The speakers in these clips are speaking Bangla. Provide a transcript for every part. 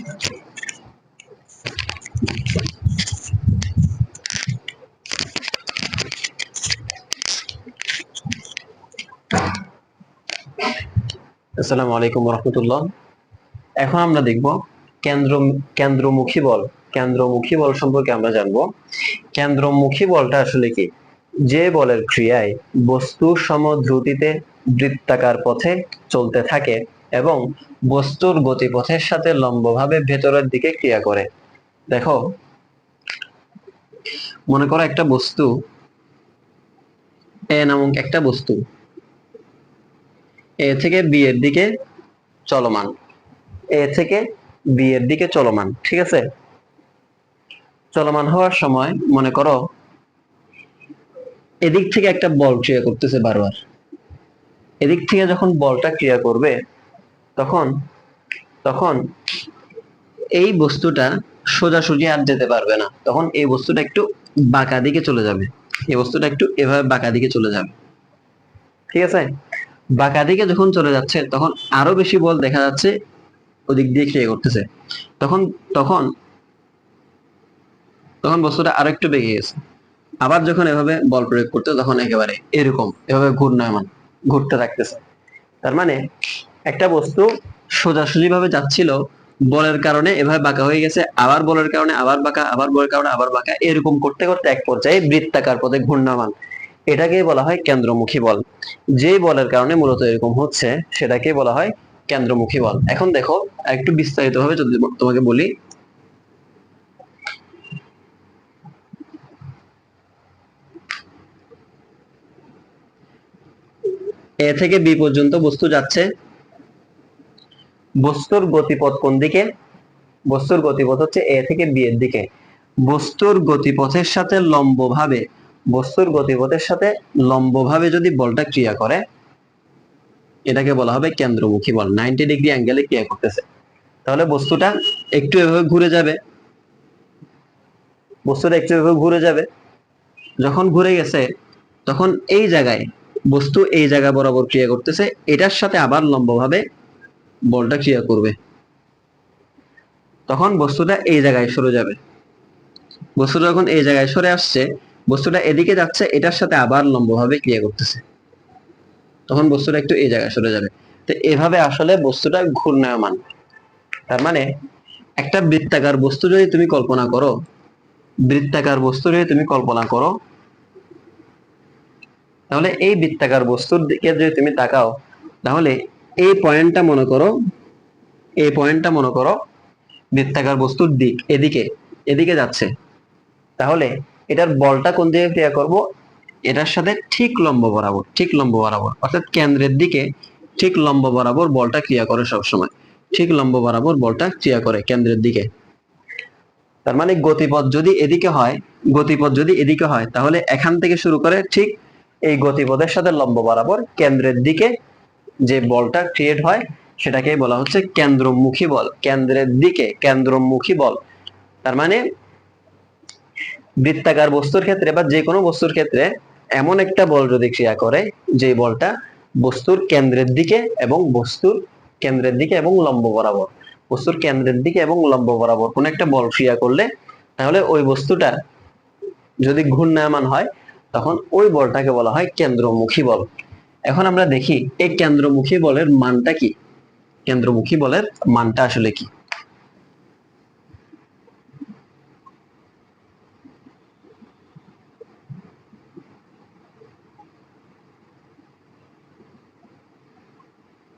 আসসালামু আলাইকুম রাহমাতুল্লাহ। এখন আমরা দেখব কেন্দ্র কেন্দ্রমুখী বল। কেন্দ্রমুখী বল সম্পর্কে আমরা জানব। কেন্দ্রমুখী বলটা আসলে কি? যে বলের ক্রিয়ায় বস্তু সমদ্রুতিতে বৃত্তাকার পথে চলতে থাকে এবং বস্তুর গতিপথের সাথে লম্বভাবে ভেতরের দিকে ক্রিয়া করে। দেখো, মনে করো একটা বস্তু এ নামক একটা বস্তু এ থেকে বি এর দিকে চলমান, এ থেকে বি এর দিকে চলমান, ঠিক আছে? চলমান হওয়ার সময় মনে করো এদিক থেকে একটা বল ক্রিয়া করতেছে বারবার। এদিক থেকে যখন বলটা ক্রিয়া করবে তখন তখন এই বস্তুটা সোজাসুজি আর যেতে পারবে না, তখন এই বস্তুটা একটু বাঁকা দিকে চলে যাবে। এই বস্তুটা একটু এভাবে বাঁকা দিকে চলে যাবে, ঠিক আছে? বাঁকা দিকে যখন চলে যাচ্ছে তখন আরো বেশি বল দেখা যাচ্ছে ওদিক দিয়ে ক্রিয়া করতেছে। তখন তখন তখন বস্তুটা আরো একটু বেঁকে গেছে। আবার যখন এভাবে বল প্রয়োগ করতে তখন একেবারে এরকম এভাবে ঘূর্ণায়মান ঘুরতে থাকতেছে। তার মানে একটা বস্তু সোজাসুজি ভাবে যাচ্ছিল, বলের কারণে এভাবে বাঁকা হয়ে গেছে, আবার বলের কারণে আবার বাঁকা, আবার বলের কারণে আবার বাঁকা, এরকম করতে করতে এক পর্যায়ে বৃত্তাকার পথে ঘূর্ণায়মান। এটাকে বলা হয় কেন্দ্রমুখী বল। যে বলের কারণে মূলত এরকম হচ্ছে সেটাকে বলা হয় কেন্দ্রমুখী বল। এখন দেখো একটু বিস্তারিত ভাবে যদি তোমাকে বলি, এ থেকে বি পর্যন্ত বস্তু যাচ্ছে, বস্তুর গতিপথ কোন দিকে? বস্তুর গতিপথ হচ্ছে এ থেকে বি এর দিকে। বস্তুর গতিপথের সাথে লম্বভাবে বস্তুর গতিপথের সাথে লম্বভাবে যদি বলটা ক্রিয়া করে এটাকে বলা হবে কেন্দ্রমুখী বল। 90 ডিগ্রি অ্যাঙ্গেলে ক্রিয়া করতেছে। তাহলে বস্তুটা একটু এভাবে ঘুরে যাবে, বস্তুটা একটু এভাবে ঘুরে যাবে। যখন ঘুরে গেছে তখন এই জায়গায় বস্তু এই জায়গা বরাবর ক্রিয়া করতেছে, এটার সাথে আবার লম্বভাবে বলটা ক্রিয়া করবে। তখন বস্তুটা এই জায়গায় সরে যাবে। বস্তুটা যখন এই জায়গায় সরে আসছে, বস্তুটা এদিকে যাচ্ছে, এটার সাথে আবার লম্বভাবে ক্রিয়া করতেছে, তখন বস্তুটা একটু এই জায়গায় সরে যাবে। তো এভাবে আসলে বস্তুটা ঘূর্ণায়মান। তার মানে একটা বৃত্তাকার বস্তু যদি তুমি কল্পনা করো, বৃত্তাকার বস্তু যদি তুমি কল্পনা করো, তাহলে এই বৃত্তাকার বস্তুর দিকে যদি তুমি তাকাও, তাহলে এই পয়েন্টটা মনে করো, এই পয়েন্টটা মনে করো বৃত্তাকার বস্তুর দিক, এদিকে এদিকে যাচ্ছে। তাহলে এটার বলটা কোন দিকে ক্রিয়া করব? এটার সাথে ঠিক লম্ব বরাবর, ঠিক লম্ব বরাবর, অর্থাৎ কেন্দ্রের দিকে ঠিক লম্ব বরাবর বলটা ক্রিয়া করে সবসময়। ঠিক লম্ব বরাবর বলটা ক্রিয়া করে কেন্দ্রের দিকে। তার মানে গতিপথ যদি এদিকে হয়, গতিপথ যদি এদিকে হয় তাহলে এখান থেকে শুরু করে ঠিক এই গতিপথের সাথে লম্ব বরাবর কেন্দ্রের দিকে যে বলটা ক্রিয়েট হয় সেটাকেই বলা হচ্ছে কেন্দ্রমুখী বল। কেন্দ্রের দিকে কেন্দ্রমুখী বল। তার মানে বৃত্তাকার বস্তুর ক্ষেত্রে বা যে কোনো বস্তুর ক্ষেত্রে এমন একটা বল যদি ক্রিয়া করে যে বলটা বস্তুর কেন্দ্রের দিকে এবং বস্তুর কেন্দ্রের দিকে এবং লম্ব বরাবর, বস্তুর কেন্দ্রের দিকে এবং লম্ব বরাবর কোন একটা বল ক্রিয়া করলে, তাহলে ওই বস্তুটা যদি ঘূর্ণায়মান হয় তখন ওই বলটাকে বলা হয় কেন্দ্রমুখী বল। এখন আমরা দেখি এই কেন্দ্রমুখী বলের মানটা কি, কেন্দ্রমুখী বলের মানটা আসলে কি।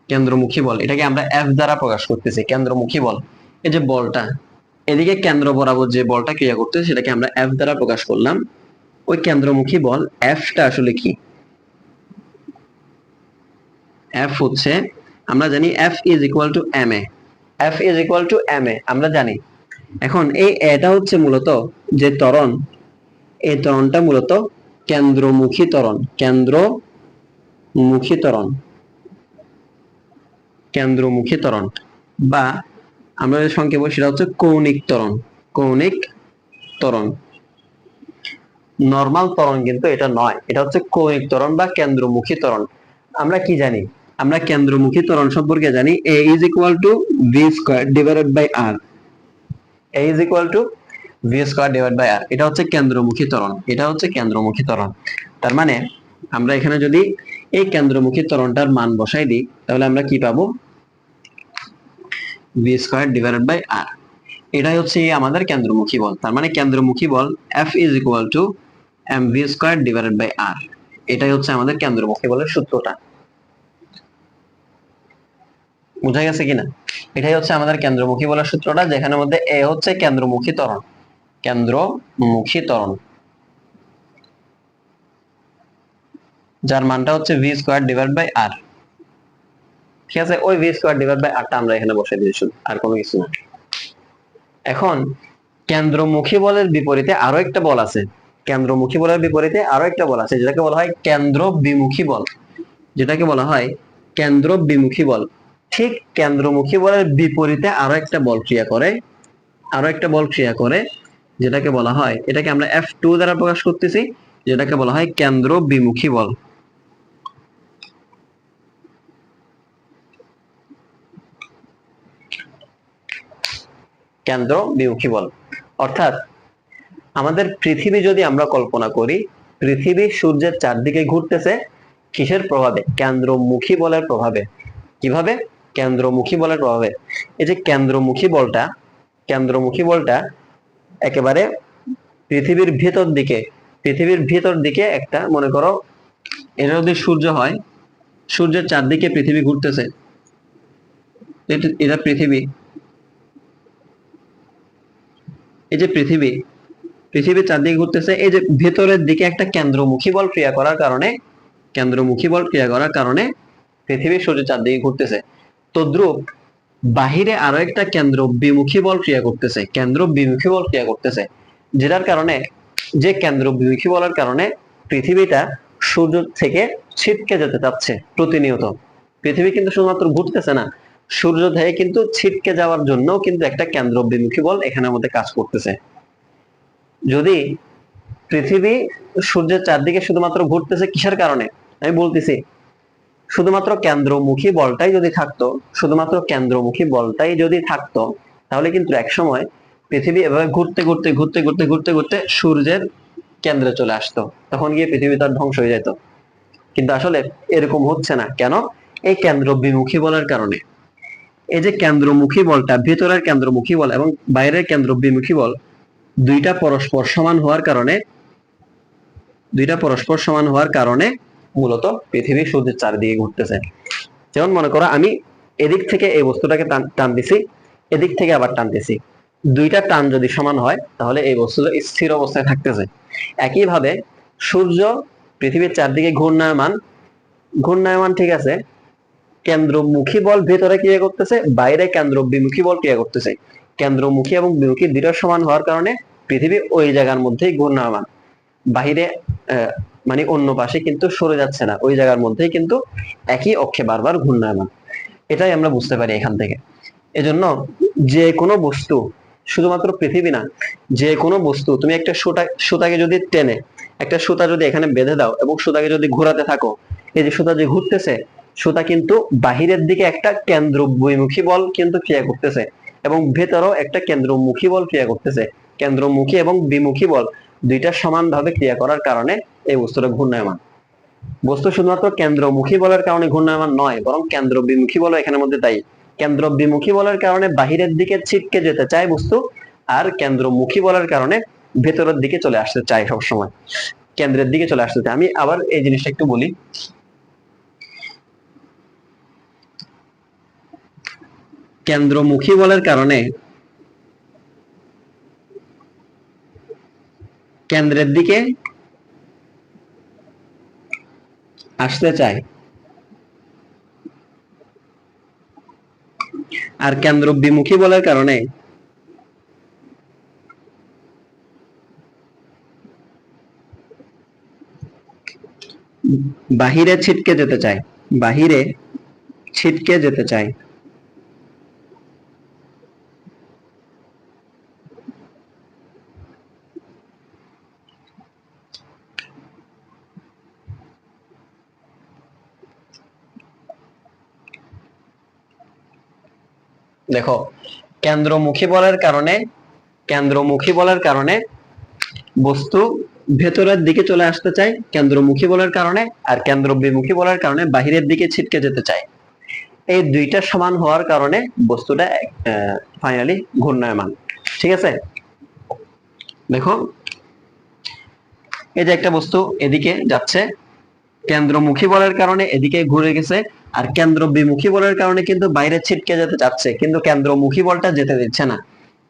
কেন্দ্রমুখী বল এটাকে আমরা এফ দ্বারা প্রকাশ করতেছি। কেন্দ্রমুখী বল, এই যে বলটা এদিকে কেন্দ্র বরাবর যে বলটা ক্রিয়া করতেছে সেটাকে আমরা এফ দ্বারা প্রকাশ করলাম। ওই কেন্দ্রমুখী বল এফটা আসলে কি? এফ হচ্ছে, আমরা জানি F is equal to M A. F is equal to M A আমরা জানি। এখন এই এটা হচ্ছে মূলত যে ত্বরণ, এই ত্বরণটা মূলত কেন্দ্রমুখী ত্বরণ। কেন্দ্রমুখী ত্বরণ, কেন্দ্রমুখী ত্বরণ, বা আমরা যে সংক্ষেপ সেটা হচ্ছে কৌণিক ত্বরণ। কৌণিক ত্বরণ, নরমাল ত্বরণ কিন্তু এটা নয়, এটা হচ্ছে কৌণিক ত্বরণ বা কেন্দ্রমুখী ত্বরণ। আমরা কি জানি? আমরা কেন্দ্রমুখী ত্বরণ সম্পর্কে জানি A is equal to V square divided by R. A is equal to v square divide by r। এটা হচ্ছে কেন্দ্রমুখী ত্বরণ, এটা হচ্ছে কেন্দ্রমুখী ত্বরণ। তার মানে আমরা এখানে যদি এই কেন্দ্রমুখী ত্বরণটার মান বসাই দিই তাহলে আমরা কি পাবো, v square divided by r। এটাই হচ্ছে আমাদের কেন্দ্রমুখী বল। তার মানে কেন্দ্রমুখী বল F is equal to mv square divided by r। এটাই হচ্ছে আমাদের কেন্দ্রমুখী বলের সূত্রটা। বোঝা গেছে কিনা? এটাই হচ্ছে আমাদের কেন্দ্রমুখী বলের সূত্রটা, যেখানে মধ্যে এ হচ্ছে কেন্দ্রমুখী ত্বরণ, কেন্দ্রমুখী ত্বরণ, যার মানটা হচ্ছে ভি স্কয়ার ডিভাইড বাই আর। ঠিক আছে, ওই ভি স্কয়ার ডিভাইড বাই আরটা আমরা এখানে বসাই দিয়েছি, আর কোনো কিছু না। এখন কেন্দ্রমুখী বলের বিপরীতে আরো একটা বল আছে, কেন্দ্রমুখী বলের বিপরীতে আরো একটা বল আছে যেটাকে বলা হয় কেন্দ্র বিমুখী বল, যেটাকে বলা হয় কেন্দ্র বিমুখী বল। ঠিক কেন্দ্রমুখী বলের বিপরীতে আরো একটা বল ক্রিয়া করে, আরো একটা বল ক্রিয়া করে, যেটাকে বলা হয়, এটাকে আমরা F2 দ্বারা প্রকাশ করতেছি, যেটাকে বলা হয় কেন্দ্র বিমুখী বল। কেন্দ্র বিমুখী বল অর্থাৎ আমাদের পৃথিবী যদি আমরা কল্পনা করি, পৃথিবী সূর্যের চারদিকে ঘুরতেছে কিসের প্রভাবে? কেন্দ্রমুখী বলের প্রভাবে। কিভাবে? কেন্দ্রমুখী বলের প্রভাবে। এই যে কেন্দ্রমুখী বলটা, কেন্দ্রমুখী বলটা একেবারে পৃথিবীর ভেতর দিকে, পৃথিবীর ভেতর দিকে একটা, মনে করো এটা যদি সূর্য হয়, সূর্যের চারদিকে পৃথিবী ঘুরতেছে, এটা পৃথিবী, এই যে পৃথিবী, পৃথিবীর চারদিকে ঘুরতেছে, এই যে ভেতরের দিকে একটা কেন্দ্রমুখী বল ক্রিয়া করার কারণে, কেন্দ্রমুখী বল ক্রিয়া করার কারণে পৃথিবী সূর্যের চারদিকে ঘুরতেছে। তদ্রূপ বাহিরে আরো একটা কেন্দ্র বিমুখী বল ক্রিয়া করতেছে, কেন্দ্র বিমুখী বল ক্রিয়া করতেছে, যেটার কারণে, যে কেন্দ্র বিমুখী বলের কারণে পৃথিবীটা সূর্য থেকে ছিটকে যেতে চাচ্ছে প্রতিনিয়ত। পৃথিবী কিন্তু শুধুমাত্র ঘুরতেছে না, সূর্য থেকে কিন্তু ছিটকে যাওয়ার জন্য কিন্তু একটা কেন্দ্র বিমুখী বল এখানের মধ্যে কাজ করতেছে। যদি পৃথিবী সূর্যের চারদিকে শুধুমাত্র ঘুরতেছে কিসের কারণে, আমি বলতেছি, শুধুমাত্র কেন্দ্রমুখী বলটাই যদি থাকতো, শুধুমাত্র কেন্দ্রমুখী বলটাই যদি থাকতো, তাহলে কিন্তু একসময় পৃথিবী এভাবে ঘুরতে ঘুরতে ঘুরতে ঘুরতে ঘুরতে ঘুরতে সূর্যের কেন্দ্রে চলে আসতো, তখন গিয়ে পৃথিবী তার ধ্বংস হয়ে যেত। কিন্তু আসলে এরকম হচ্ছে না, কেন? এই কেন্দ্র বিমুখী বলের কারণে। এই যে কেন্দ্রমুখী বলটা, ভিতরের কেন্দ্রমুখী বল এবং বাইরের কেন্দ্র বিমুখী বল, দুইটা পরস্পর সমান হওয়ার কারণে, দুইটা পরস্পর সমান হওয়ার কারণে মূলত পৃথিবী সূর্যের চারদিকে ঘুরতেছে। যেমন মনে করো আমি এদিক থেকে এই বস্তুটাকে টানতেছি, এদিক থেকে আবার টানতেছি, দুইটা টান যদি সমান হয় তাহলে এই বস্তুটা স্থির অবস্থায় থাকতেছে। একইভাবে সূর্য পৃথিবীর চারদিকে ঘূর্ণায়মান, ঘূর্ণায়মান, ঠিক আছে, কেন্দ্রমুখী বল ভেতরে ক্রিয়া করতেছে, বাইরে কেন্দ্র বিমুখী বল ক্রিয়া করতেছে। কেন্দ্রমুখী এবং বিমুখী দুইটা সমান হওয়ার কারণে পৃথিবী ওই জায়গার মধ্যেই ঘূর্ণায়মান, বাহিরে মানে অন্য পাশে কিন্তু সরে যাচ্ছে না, ওই জায়গার মধ্যেই কিন্তু একই অক্ষে বারবার ঘূর্ণায়মান। এটাই আমরা বুঝতে পারি এখান থেকে। এজন্য যে কোনো বস্তু, শুধুমাত্র পৃথিবী না, যে কোনো বস্তু, তুমি একটা সুতাকে যদি টেনে, একটা সুতা যদি এখানে বেঁধে দাও এবং সুতাকে যদি ঘোরাতে থাকো, এই যে সুতা যে ঘুরতেছে, সুতা কিন্তু বাহিরের দিকে একটা কেন্দ্র বিমুখী বল কিন্তু ক্রিয়া করতেছে এবং ভেতরেও একটা কেন্দ্রমুখী বল ক্রিয়া করতেছে। কেন্দ্রমুখী এবং বিমুখী বল দুইটা সমানভাবে ক্রিয়া করার কারণে এই বস্তুটা ঘূর্ণায়মান। বস্তু শুধুমাত্র কেন্দ্রমুখী বলের কারণে ঘূর্ণায়মান নয়, বরং কেন্দ্র বিমুখী বল এখানের মধ্যে দায়ী। কেন্দ্র বিমুখী বলের কারণে বাহিরের দিকে ছিটকে যেতে চায় বস্তু, আর কেন্দ্রমুখী বলের কারণে ভেতরের দিকে চলে আসতে চায়, সবসময় কেন্দ্রের দিকে চলে আসতে চায়। আমি আবার এই জিনিসটা একটু বলি, কেন্দ্রমুখী বলের কারণে কেন্দ্রের দিকে আসতে চায়, আর কেন্দ্র বিমুখী বলের কারণে বাহিরে ছিটকে যেতে চায়, বাহিরে ছিটকে যেতে চায়। দেখো, কেন্দ্রমুখী বলের কারণে কেন্দ্রমুখী বলার কারণে বস্তু ভেতরের দিকে চলে আসতে চায় কেন্দ্রমুখী বলার কারণে, আর কেন্দ্রবিমুখী বলার কারণে বাহিরের দিকে ছিটকে যেতে চায়। এই দুইটা সমান হওয়ার কারণে বস্তুটা ফাইনালি ঘূর্ণায়মান। ঠিক আছে, দেখো এই যে একটা বস্তু এদিকে যাচ্ছে, কেন্দ্রমুখী বলের কারণে এদিকে ঘুরে গেছে, আর কেন্দ্র বিমুখী বলের কারণে কিন্তু বাইরে ছিটকে যেতে চাচ্ছে, কিন্তু কেন্দ্রমুখী বলটা যেতে দিচ্ছে না।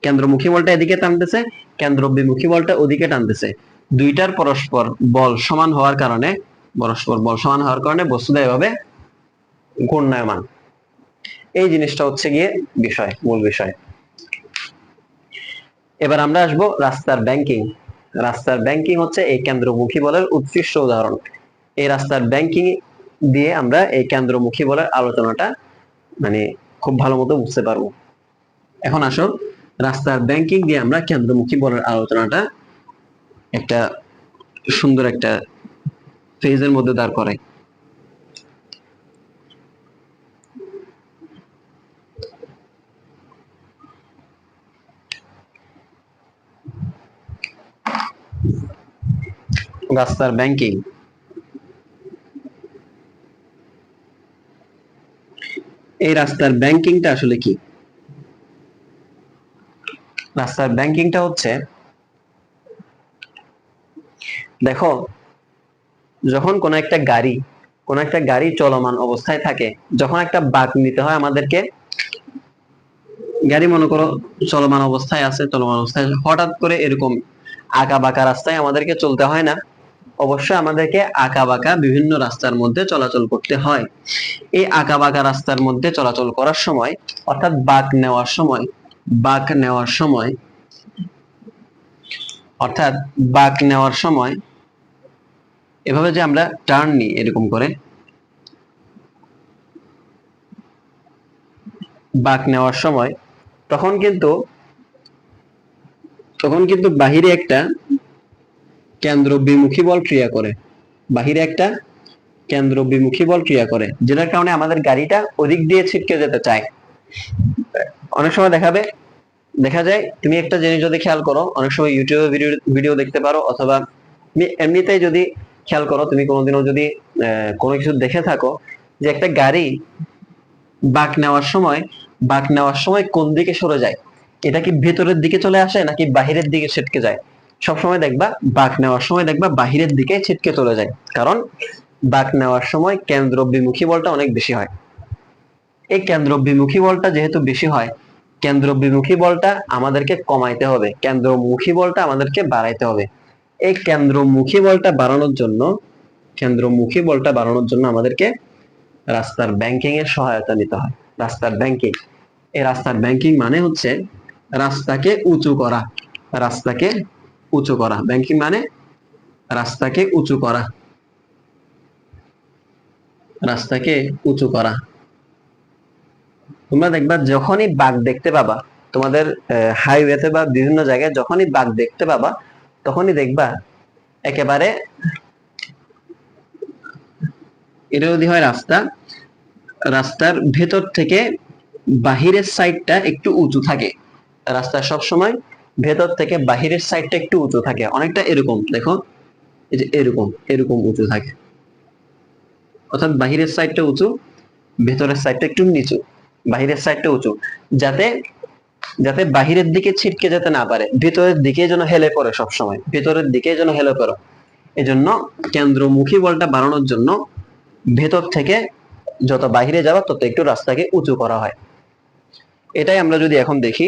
কেন্দ্রমুখী বলটা এদিকে টানতেছে, কেন্দ্র বিমুখী বলটা ওদিকে টানতেছে। দুইটার পরস্পর বল সমান হওয়ার কারণে, বস্তুটা এভাবে ঘূর্ণায়মান। এই জিনিসটা হচ্ছে গিয়ে বিষয়, মূল বিষয়। এবার আমরা আসবো রাস্তার ব্যাংকিং। রাস্তার ব্যাংকিং হচ্ছে এই কেন্দ্রমুখী বলের উৎকৃষ্ট উদাহরণ। এই রাস্তার ব্যাংকিং দিয়ে আমরা এই কেন্দ্রমুখী বলের আলোচনাটা মানে খুব ভালো মতো বুঝতে পারবো। এখন আসো রাস্তার ব্যাংকিং দিয়ে আমরা কেন্দ্রমুখী বলের আলোচনাটা একটা সুন্দর একটা ফেজের মধ্যে দাঁড় করাই। রাস্তার ব্যাংকিং, এই রাস্তার ব্যাংকিংটা আসলে কি? রাস্তার ব্যাংকিংটা হচ্ছে, দেখো যখন কোন একটা গাড়ি চলমান অবস্থায় থাকে, যখন একটা বাঁক নিতে হয় আমাদেরকে, গাড়ি মনে করো চলমান অবস্থায় আছে, চলমান অবস্থায় হঠাৎ করে এরকম আঁকা বাঁকা রাস্তায় আমাদেরকে চলতে হয় না, অবশ্যই আমাদেরকে আঁকা বাঁকা বিভিন্ন রাস্তার মধ্যে চলাচল করতে হয়। এই আঁকা বাঁকা রাস্তার মধ্যে চলাচল করার সময়, অর্থাৎ বাঁক নেওয়ার সময় এভাবে যে আমরা টার্ন নিই এরকম করে, বাঁক নেওয়ার সময় তখন কিন্তু বাহিরে একটা কেন্দ্র বিমুখী বল ক্রিয়া করে, যেটার কারণে আমাদের গাড়িটা ওদিক দিয়ে ছিটকে যেতে চায়। অনেক সময় দেখা যায়, তুমি একটা জিনিস যদি খেয়াল করো, অনেক সময় ইউটিউবে ভিডিও দেখতে পারো, অথবা তুমি এমনিতেই যদি খেয়াল করো, তুমি কোনোদিনও যদি কোনো কিছু দেখে থাকো, যে একটা গাড়ি বাঁক নেওয়ার সময় কোন দিকে সরে যায়, এটা কি ভেতরের দিকে চলে আসে নাকি বাহিরের দিকে ছিটকে যায়? সবসময় দেখবা বাঁক নেওয়ার সময় বাহিরের দিকে ছিটকে চলে যায়, কারণ বাঁক নেওয়ার সময় কেন্দ্র বিমুখী বলটা অনেক বেশি হয়। এই কেন্দ্র বিমুখী বলটা যেহেতু বেশি হয়, কেন্দ্র বিমুখী বলটা আমাদেরকে কমাইতে হবে, কেন্দ্রমুখী বলটা আমাদেরকে বাড়াইতে হবে। এই কেন্দ্রমুখী বলটা বাড়ানোর জন্য আমাদেরকে রাস্তার ব্যাংকিং এর সহায়তা নিতে হয়। রাস্তার ব্যাংকিং, এই রাস্তার ব্যাংকিং মানে হচ্ছে রাস্তাকে উঁচু করা। ব্যাংকিং মানে রাস্তাকে উঁচু করা। তোমরা দেখবা যখনই বাঁক দেখতে পাবা, তোমাদের হাইওয়েতে বা বিভিন্ন জায়গায় যখনই বাঁক দেখতে পাবা, তখনই দেখবা একেবারে এটা যদি হয় রাস্তার ভেতর থেকে বাহিরের সাইডটা একটু উঁচু থাকে। রাস্তার সব সময় ভেতর থেকে বাহিরের সাইডটা একটু উঁচু থাকে, অনেকটা এরকম দেখো, এই যে এরকম উঁচু থাকে, অর্থাৎ বাহিরের সাইডটা উঁচু, ভেতরের সাইডটা একটু নিচু। বাহিরের সাইডটা উঁচু, যাতে যাতে বাহিরের দিকে ছিটকে যেতে না পারে, ভেতরের দিকে যেন হেলে পড়ে, সবসময় ভেতরের দিকে যেন হেলে পড়ে। এই জন্য কেন্দ্রমুখী বলটা বাড়ানোর জন্য ভেতর থেকে যত বাহিরে যাওয়া তত একটু রাস্তাকে উঁচু করা হয়। এটাই আমরা যদি এখন দেখি,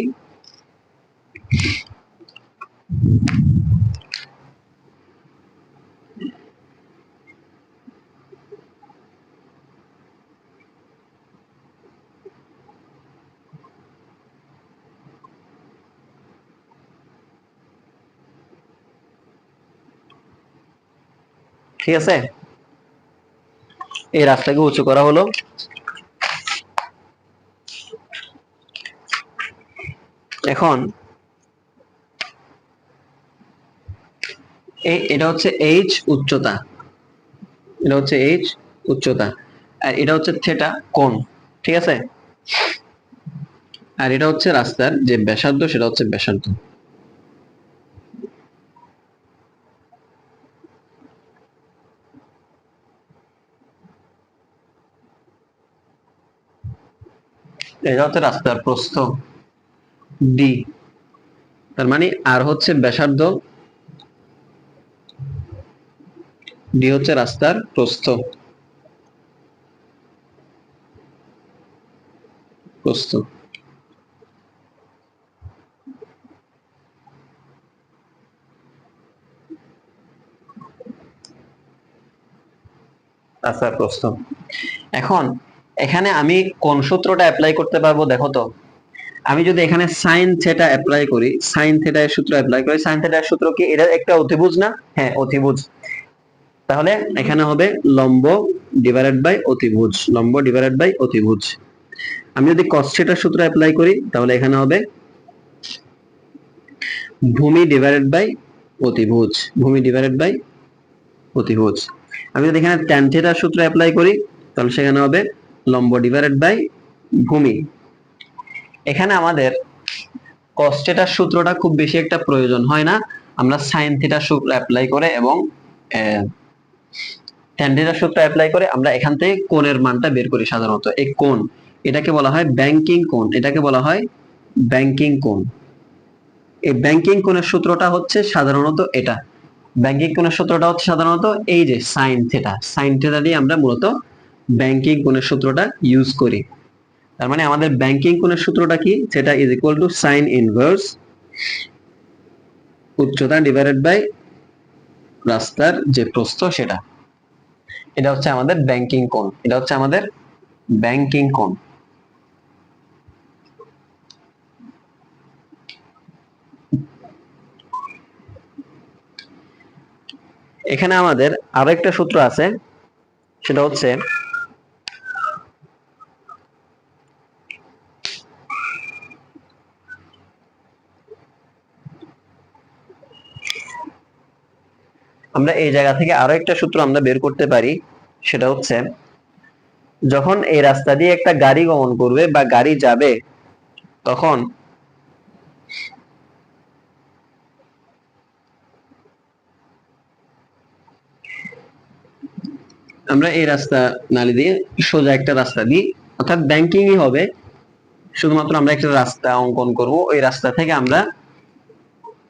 ঠিক আছে, এই রাস্তাকে উঁচু করা হলো। এখন এটা হচ্ছে এইচ উচ্চতা, আর এটা হচ্ছে থিটা কোণ। ঠিক আছে, আর এটা হচ্ছে রাস্তার যে ব্যাসার্ধ, সেটা হচ্ছে ব্যাসার্ধ। এটা হচ্ছে রাস্তার প্রস্থ ডি, তার মানে আর হচ্ছে ব্যাসার্ধ, ডি হচ্ছে রাস্তার প্রস্থ, প্রস্থ। রাস্তার প্রস্থ। এখন এখানে আমি কোন সূত্রটা অ্যাপ্লাই করতে পারবো দেখো তো। আমি যদি এখানে সাইন থেটা অ্যাপ্লাই করি, সাইন থেটা এর সূত্র অ্যাপ্লাই করি, সাইন থেটা এর সূত্র কি? এটা একটা অতিভুজ না? হ্যাঁ অতিভুজ। তাহলে এখানে হবে লম্ব ডিভাইডেড বাই অতিভুজ, লম্ব ডিভাইডেড বাই অতিভুজ। আমি যদি cos থেটার সূত্র অ্যাপ্লাই করি তাহলে এখানে হবে ভূমি ডিভাইডেড বাই অতিভুজ, ভূমি ডিভাইডেড বাই অতিভুজ। আমি যদি এখানে tan থেটার সূত্র অ্যাপ্লাই করি তাহলে সেখানে হবে লম্ব ডিভাইডেড বাই ভূমি। এখানে আমাদের cos থেটার সূত্রটা খুব বেশি একটা প্রয়োজন হয় না, আমরা sin থেটার সূত্র অ্যাপ্লাই করে এবং tan থেটার সূত্র অ্যাপ্লাই করে আমরা এখান থেকে কোণের মানটা বের করি। সাধারণত এই কোণ, এটাকে বলা হয় ব্যাংকিং কোণ, এটাকে বলা হয় ব্যাংকিং কোণ। এই ব্যাংকিং কোণের সূত্রটা হচ্ছে সাধারণত এটা, ব্যাংকিং কোণের সূত্রটা হচ্ছে সাধারণত এই যে সাইন থেটা, সাইন থেটা দিয়ে আমরা মূলত ব্যাংকিং কোণের সূত্রটা ইউজ করি। তার মানে আমাদের ব্যাংকিং কোণের সূত্রটা কি? সেটা is equal two sign inverse উচ্চতা ডিভাইডেড বাই রাস্তার যে প্রস্থ সেটা। এটা হচ্ছে আমাদের ব্যাংকিং কোণ, এটা হচ্ছে আমাদের ব্যাংকিং কোণ। এখানে আমাদের আরো একটা সূত্র আছে, সেটা হচ্ছে আমরা এই জায়গা থেকে আরো একটা সূত্র আমরা বের করতে পারি, সেটা হচ্ছে যখন এই রাস্তা দিয়ে একটা গাড়ি গমন করবে বা গাড়ি যাবে, তখন আমরা এই রাস্তা নালি দিয়ে সোজা একটা রাস্তা দিই, অর্থাৎ ব্যাংকিংই হবে, শুধুমাত্র আমরা একটা রাস্তা অঙ্কন করব, ওই রাস্তা থেকে আমরা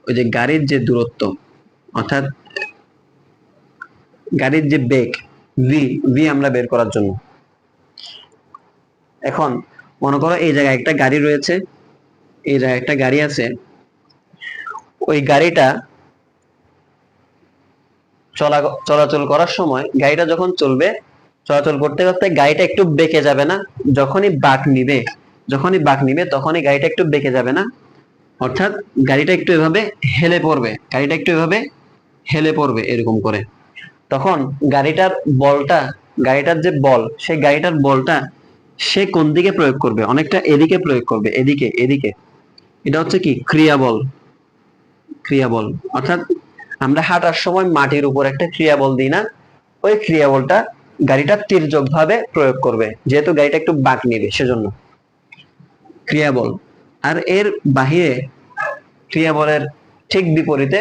ওই যে গাড়ির যে দূরত্ব, অর্থাৎ গাড়ির যে বেগ ভি, ভি আমরা বের করার জন্য। এখন মনে করো এই জায়গায় একটা গাড়ি রয়েছে, এই জায়গায় একটা গাড়ি আছে, ওই গাড়িটা চলাচল করার সময় গাড়িটা যখন চলবে, চলাচল করতে করতে গাড়িটা একটু বেঁকে যাবে না? যখনই বাঁক নিবে, যখনই বাঁক নিবে তখনই গাড়িটা একটু বেঁকে যাবে না? অর্থাৎ গাড়িটা একটু এভাবে হেলে পড়বে, গাড়িটা একটু এভাবে হেলে পড়বে এরকম করে। তখন গাড়িটার বলটা, গাড়িটার যে বল, সেই গাড়িটার বলটা সে কোন দিকে প্রয়োগ করবে? অনেকটা এদিকে প্রয়োগ করবে, এদিকে, এদিকে। এটা হচ্ছে কি? ক্রিয়া বল, ক্রিয়া বল। অর্থাৎ আমরা হাঁটার সময় মাটির উপর একটা ক্রিয়া বল দিই না? ওই ক্রিয়া বলটা গাড়িটা তির্যক ভাবে প্রয়োগ করবে, যেহেতু গাড়িটা একটু বাঁক নিবে সেজন্য ক্রিয়া বল। আর এর বাহিরে ক্রিয়া বলের ঠিক বিপরীতে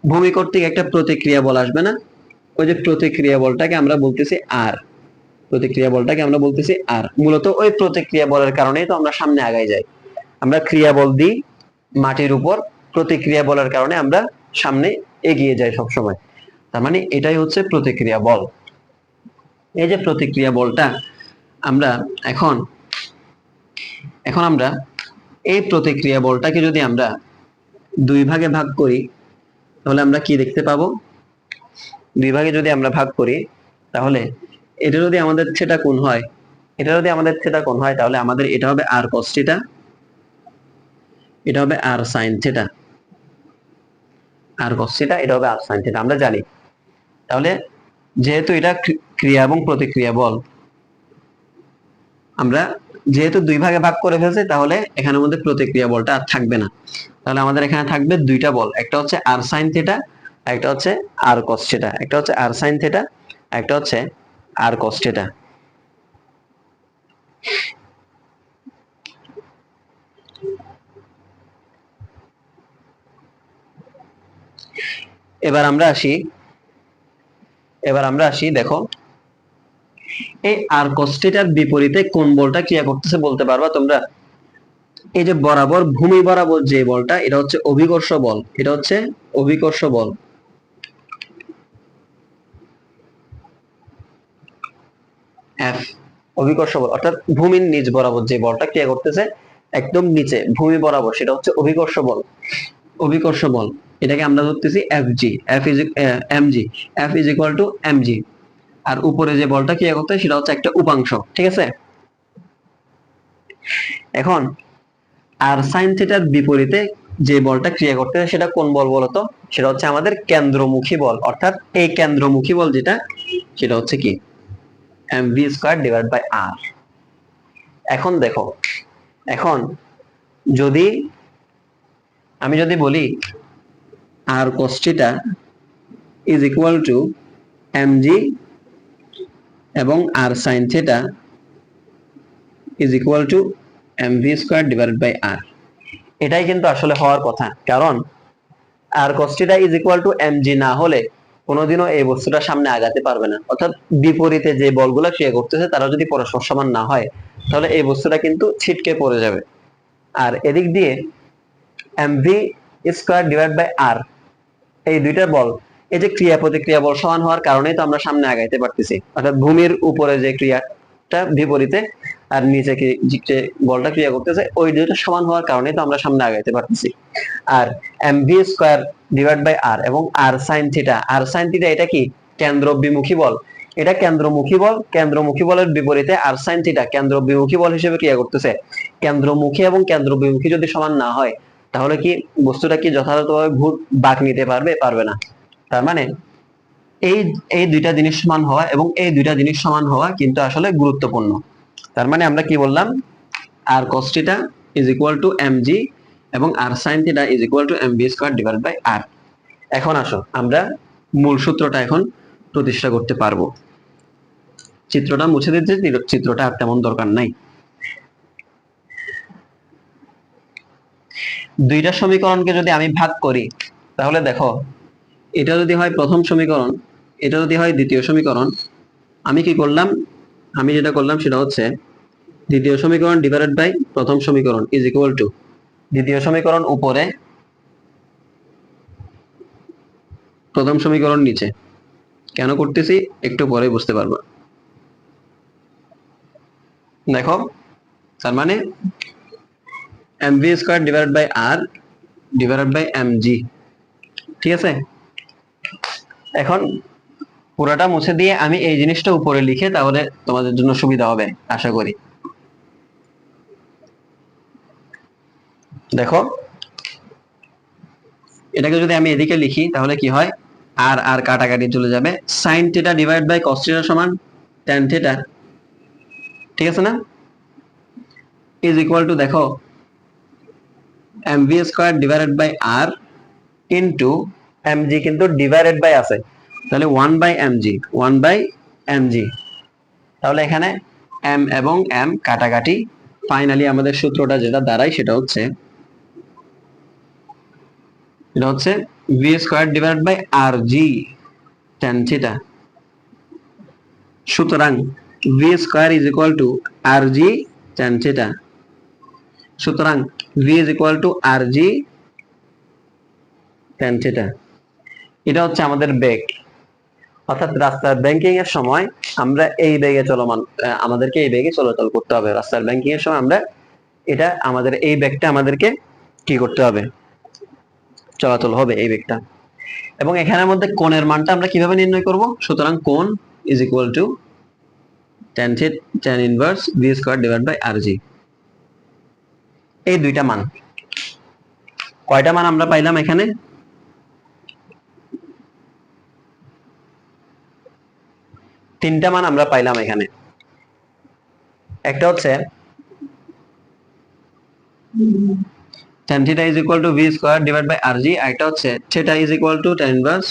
ভূমি কর্তৃক একটা প্রতিক্রিয়া বল আসবে না? ওই যে প্রতিক্রিয়া বলটাকে আমরা বলতেছি আর, প্রতিক্রিয়া বলটাকে আমরা বলতেছি আর। মূলত ওই প্রতিক্রিয়া বলের কারণেই তো আমরা সামনে আগাই যাই। আমরা ক্রিয়া বল দিই মাটির উপর, প্রতিক্রিয়া বলের কারণে আমরা সামনে এগিয়ে যাই সব সময়। তার মানে এটাই হচ্ছে প্রতিক্রিয়া বল। এই যে প্রতিক্রিয়া বলটা আমরা এখন, এখন আমরা এই প্রতিক্রিয়া বলটাকে যদি আমরা দুই ভাগে ভাগ করি তাহলে আমরা কি দেখতে পাবো? দুই ভাগে যদি আমরা ভাগ করি তাহলে এটা যদি আমাদের থিটা কোণ হয়, এটা যদি আমাদের থিটা কোণ হয় তাহলে আমাদের এটা হবে আর cos থিটা, এটা হবে আর sin থিটা, আর cos থিটা, এটা হবে আর sin থিটা, আমরা জানি। তাহলে যেহেতু এটা ক্রিয়া এবং প্রতিক্রিয়া বল, আমরা যেহেতু দুই ভাগে ভাগ করে ফেলছি তাহলে এখানের মধ্যে প্রতিক্রিয়া বলটা আর থাকবে না। তাহলে আমাদের এখানে থাকবে দুইটা বল, একটা হচ্ছে আর sin থিটা, একটা হচ্ছে আর cos থিটা, একটা হচ্ছে আর sin থিটা, একটা হচ্ছে আর cos থিটা। এবার আমরা আসি, এবার আমরা আসি দেখো এই আর cos থিটার বিপরীতে কোন বলটা ক্রিয়া করতেছে বলতে পারবা তোমরা? এই যে বরাবর ভূমি বরাবর যে বলটা, এটা হচ্ছে অভিকর্ষ বল, এটা হচ্ছে অভিকর্ষ বল। এফ, অভিকর্ষ বল অর্থাৎ ভূমির নিচ বরাবর যে বলটা ক্রিয়া করতেছে একদম নিচে ভূমি বরাবর, সেটা হচ্ছে অভিকর্ষ বল। অভিকর্ষ বল এটাকে আমরা ধরতেছি FG, F is MG, F is equal to MG. আর উপরে যে বলটা ক্রিয়া করতে সেটা হচ্ছে একটা উপাংশ, ঠিক আছে? এখন আর সাইন থিটার বিপরীতে যে বলটা ক্রিয়া করতে সেটা কোন বল বলতো? সেটা হচ্ছে আমাদের কেন্দ্রমুখী বল, অর্থাৎ এই কেন্দ্রমুখী বল যেটা, সেটা হচ্ছে কি mv square divide by R. এখন দেখো, এখন যদি আমি যদি বলি R cos theta is equal to mg এবং R sine theta is equal to mv square divided by R, এটাই কিন্তু আসলে হওয়ার কথা। কারণ R cos theta is equal to mg না হলে কোনোদিনও এই বস্তুটা সামনে আগাতে পারবে না। অর্থাৎ বিপরীতে যে বলগুলো ক্রিয়া করতেছে তারা যদি পরস্পর সমান না হয় তাহলে এই বস্তুটা কিন্তু ছিটকে পড়ে যাবে। আর এদিক দিয়ে mv স্কয়ার ডিভাইড বাই আর, এই দুইটা বল, এই যে ক্রিয়া প্রতিক্রিয়া বল সমান হওয়ার কারণেই তো আমরা সামনে আগাইতে পারতেছি। অর্থাৎ ভূমির উপরে যে ক্রিয়াটা বিপরীতে আর নিচে যে বলটা ক্রিয়া করতেছে ওই দুইটা সমান হওয়ার কারণেই তো আমরা সামনে আগাইতে পারতেছি। আর mv স্কয়ার ডিভাইড বাই আর এবং আর সাইন থিটা, আর সাইন থিটা এটা কি কেন্দ্র বিমুখী বল, এটা কেন্দ্রমুখী বল। কেন্দ্রমুখী বলের বিপরীতে আর সাইন থিটা কেন্দ্র বিমুখী বল হিসেবে ক্রিয়া করতেছে। কেন্দ্রমুখী এবং কেন্দ্র বিমুখী যদি সমান না হয় তাহলে কি বস্তুটা কি যথাযথভাবে বাঁক নিতে পারবে? পারবে না। তার মানে এই এই দুইটা জিনিস সমান হওয়া এবং এই দুইটা জিনিস সমান হওয়া কিন্তু আসলে গুরুত্বপূর্ণ। তার মানে আমরা কি বললাম? R cos theta is equal to mg এবং R sin theta is equal to mv square divide by r। এখন আসো আমরা মূল সূত্রটা এখন প্রতিষ্ঠা করতে পারবো। চিত্রটা মুছে দিতে, চিত্রটা আর তেমন দরকার নাই। দুইটা সমীকরণকে যদি আমি ভাগ করি তাহলে দেখো, এটা যদি হয় প্রথম সমীকরণ, এটা যদি হয় দ্বিতীয় সমীকরণ, আমি কি করলাম? আমি যেটা করলাম সেটা হচ্ছে দ্বিতীয় সমীকরণ ডিভাইডেড বাই প্রথম সমীকরণ ইজ ইকুয়াল টু দ্বিতীয় সমীকরণ উপরে, প্রথম সমীকরণ নিচে। কেন করতেছি একটু পরে বুঝতে পারবা। দেখো, তার মানে mv square divided by r divided by mg, ঠিক আছে? এখন পুরোটা মুছে দিয়ে আমি এই জিনিসটা উপরে লিখে তাহলে তোমাদের জন্য সুবিধা হবে আশা করি। দেখো, এটাকে যদি আমি এদিকে লিখি তাহলে কি হয়? আর আর কাটাকাটি চলে যাবে। sin theta divide by cos theta সমান tan থিটা, ঠিক আছে না? ইজ ইকুয়াল টু দেখো mv square divided by r into mg কিন্তু ডিভাইডেড বাই আছে, তাহলে 1 বাই mg, 1 বাই mg। তাহলে এখানে m এবং m কাটাকাটি, ফাইনালি আমাদের সূত্রটা যেটা দাঁড়ায় সেটা হচ্ছে v square divided by rg tan theta. সুতরাং v square is equal to rg tan theta. সুতরাং v is equal to rg tan theta. এটা হচ্ছে আমাদের বেগ, অর্থাৎ রাস্তার ব্যাংকিং এর সময় আমরা এই বেগে চলমান, আমাদেরকে এই বেগে চলাচল করতে হবে। রাস্তার ব্যাংকিং এর সময় আমরা এটা আমাদের এই বেগটা আমাদেরকে কি করতে হবে? চলাচল হবে এই বেগটা। এবং এখানের মধ্যে কোণের মানটা আমরা কিভাবে নির্ণয় করব? সুতরাং কোণ is equal to tan inverse v square divide by rg। এই দুইটা মান, কয়টা মান আমরা পাইলাম এখানে? তিনটা মান আমরা পাইলাম এখানে। একটা হচ্ছে tan theta is equal to v square divided by rg, আরেকটা হচ্ছে theta is equal to tan inverse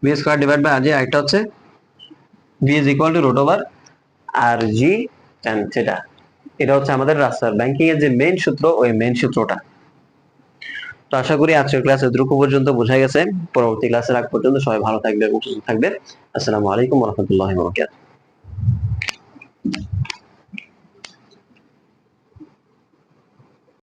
v square divided by rg, আরেকটা হচ্ছে v is equal to root over rg tan theta। এটা হচ্ছে আমাদের রাস্তার ব্যাংকিং এর যে মেইন সূত্র, ওই মেইন সূত্রটা। তো আশা করি আজকের ক্লাসে এতটুকু পর্যন্ত বোঝা গেছে। পরবর্তী ক্লাসের আগ পর্যন্ত সবাই ভালো থাকবে এবং সুস্থ থাকবে। আসসালামু আলাইকুম ওয়া রাহমাতুল্লাহি ওয়া বারাকাতুহু।